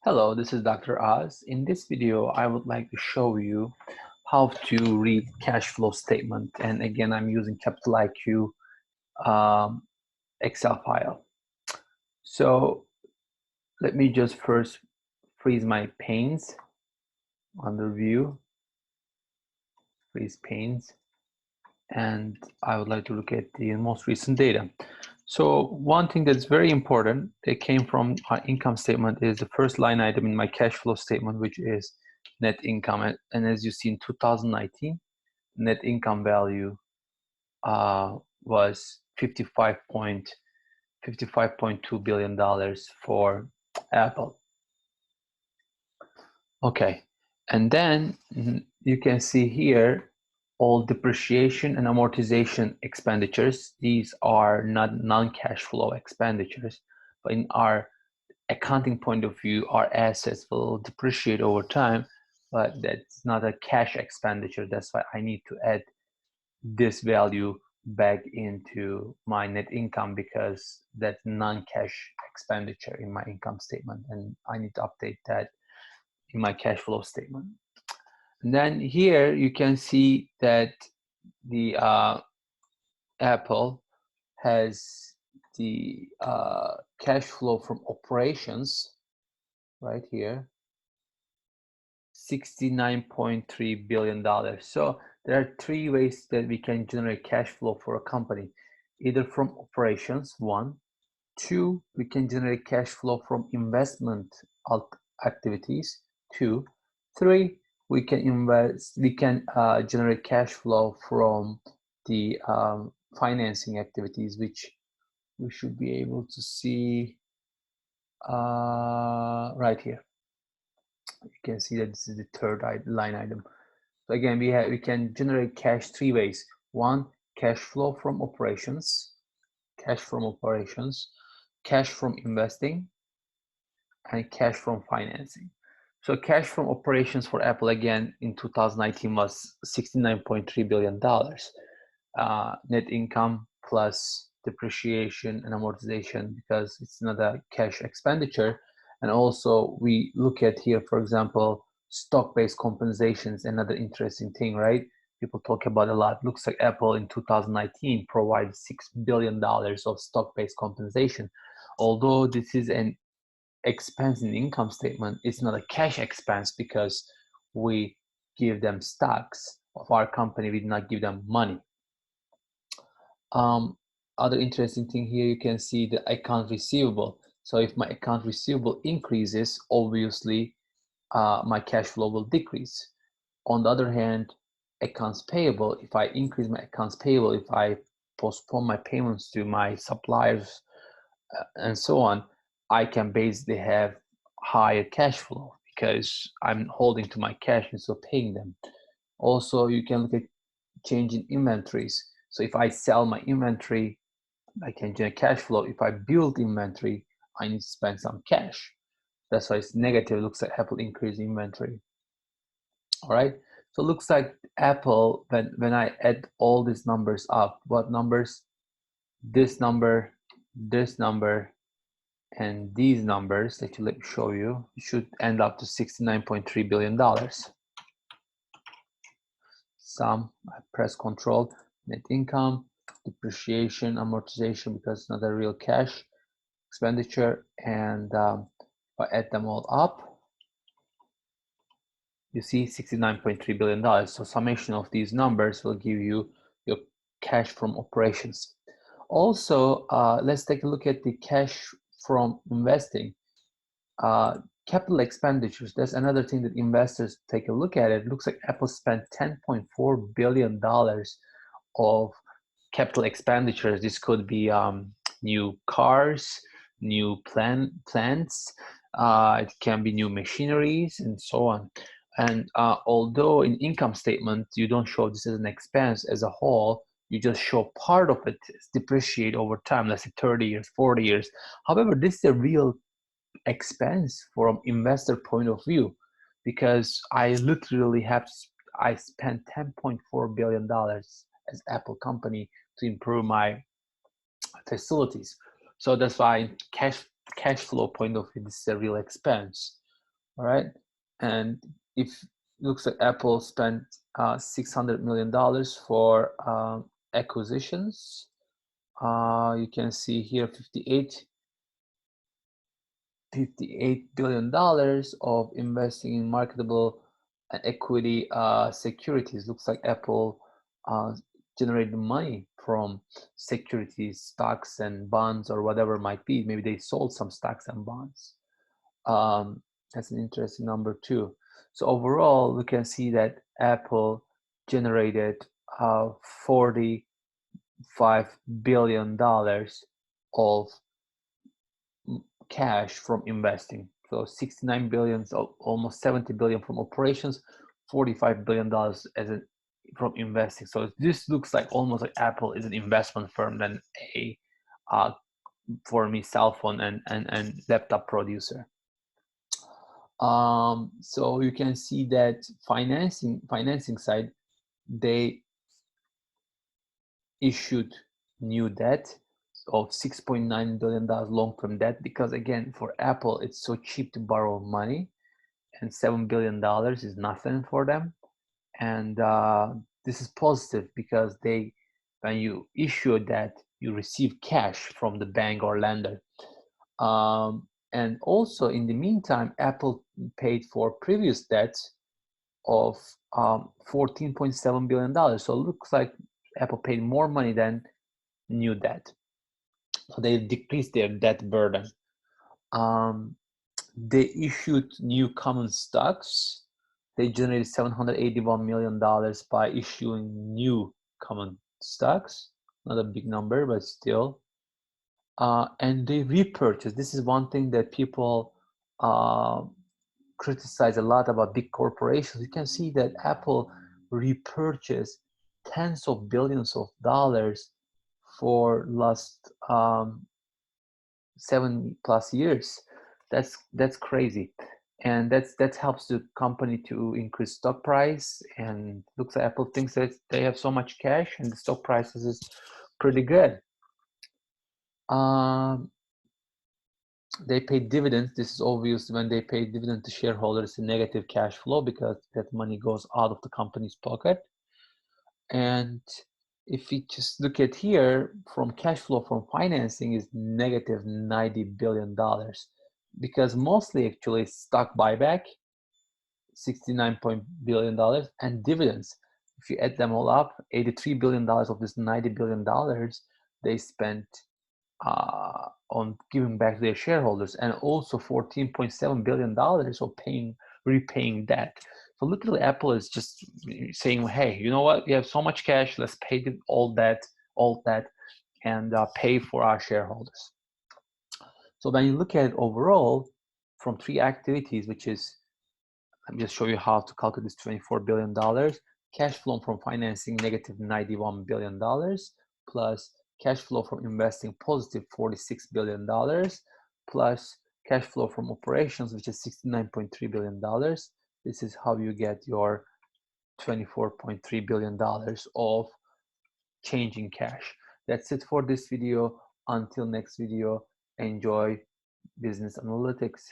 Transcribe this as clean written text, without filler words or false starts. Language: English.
Hello, this is Dr. Oz. In this video, I would like to show you how to read cash flow statement. And again, I'm using Capital IQ Excel file. So let me just first freeze my panes under view, freeze panes. And I would like to look at the most recent data. So one thing that's very important that came from our income statement is the first line item in my cash flow statement, which is net income. And as you see in 2019, net income value was $55.2 billion for Apple. Okay, and then you can see here all depreciation and amortization expenditures. These are not non-cash flow expenditures, but in our accounting point of view, our assets will depreciate over time, but that's not a cash expenditure. That's why I need to add this value back into my net income because that's non-cash expenditure in my income statement, and I need to update that in my cash flow statement. And then here you can see that the Apple has the cash flow from operations right here, $69.3 billion. So there are three ways that we can generate cash flow for a company, either from operations, one. Two, we can generate cash flow from investment activities, two. Three, we can generate cash flow from the financing activities, which we should be able to see right here. You can see that this is the third line item. So again, we can generate cash three ways. One, cash flow from operations, cash from investing, and cash from financing. So cash from operations for Apple again in 2019 was $69.3 billion. Net income plus depreciation and amortization, because it's not a cash expenditure. And also we look at here, for example, stock-based compensation is another interesting thing, right? People talk about a lot. Looks like Apple in 2019 provided $6 billion of stock-based compensation. Although this is an expense in the income statement, it's not a cash expense because we give them stocks of our company, we did not give them money. Other interesting thing here, you can see the account receivable. So if my account receivable increases, obviously my cash flow will decrease. On the other hand, accounts payable, if I increase my accounts payable, if I postpone my payments to my suppliers and so on, I can basically have higher cash flow because I'm holding to my cash instead of paying them. Also, you can look at change in inventories. So if I sell my inventory, I can generate cash flow. If I build inventory, I need to spend some cash. That's why it's negative. It looks like Apple increased inventory. All right. So it looks like Apple, when I add all these numbers up, what numbers? This number, and these numbers that let me show you, should end up to $69.3 billion. Sum, I press control, net income, depreciation, amortization, because it's not a real cash expenditure, and if I add them all up, you see $69.3 billion. So summation of these numbers will give you your cash from operations. Also, let's take a look at the cash from investing. Capital expenditures, that's another thing that investors take a look at. It looks like Apple spent $10.4 billion of capital expenditures. This could be new cars, new plants, it can be new machineries, and so on. And although in income statement you don't show this as an expense as a whole, you just show part of it depreciate over time, let's say 30 years, 40 years. However, this is a real expense from investor point of view, because I literally I spent $10.4 billion as Apple company to improve my facilities. So that's why cash flow point of view, this is a real expense. all right? And if looks like Apple spent $600 million for acquisitions. You can see here $58 billion of investing in marketable and equity securities. Looks like Apple generated money from securities, stocks and bonds, or whatever it might be. Maybe they sold some stocks and bonds. That's an interesting number too. So overall, we can see that Apple generated $45 billion of cash from investing. So 69 billion, so almost 70 billion from operations, $45 billion from investing. So this looks like almost like Apple is an investment firm than a for me cell phone and laptop producer. So you can see that financing side, they issued new debt of $6.9 billion long-term debt, because again, for Apple, it's so cheap to borrow money, and $7 billion is nothing for them. And this is positive because when you issue a debt, you receive cash from the bank or lender. And also, in the meantime, Apple paid for previous debts of $14.7 billion. So it looks like Apple paid more money than new debt. So they decreased their debt burden. They issued new common stocks. They generated $781 million by issuing new common stocks. Not a big number, but still. And they repurchased. This is one thing that people criticize a lot about big corporations. You can see that Apple repurchased tens of billions of dollars for last 7+ years. That's crazy, and that helps the company to increase stock price. And looks like Apple thinks that they have so much cash, and the stock prices is pretty good. They pay dividends. This is obvious. When they pay dividend to shareholders, a negative cash flow because that money goes out of the company's pocket. And if we just look at here, from cash flow from financing is negative $90 billion, because mostly actually stock buyback, $69 billion, and dividends. If you add them all up, $83 billion of this $90 billion they spent on giving back to their shareholders, and also $14.7 billion of repaying debt. So literally, Apple is just saying, "Hey, you know what? We have so much cash. Let's pay all that, and pay for our shareholders." So when you look at it overall, from three activities, which is, let me just show you how to calculate this $24 billion. Cash flow from financing, negative $91 billion, plus cash flow from investing, positive $46 billion, plus cash flow from operations, which is $69.3 billion. This is how you get your $24.3 billion of change in cash. That's it for this video. Until next video, enjoy business analytics.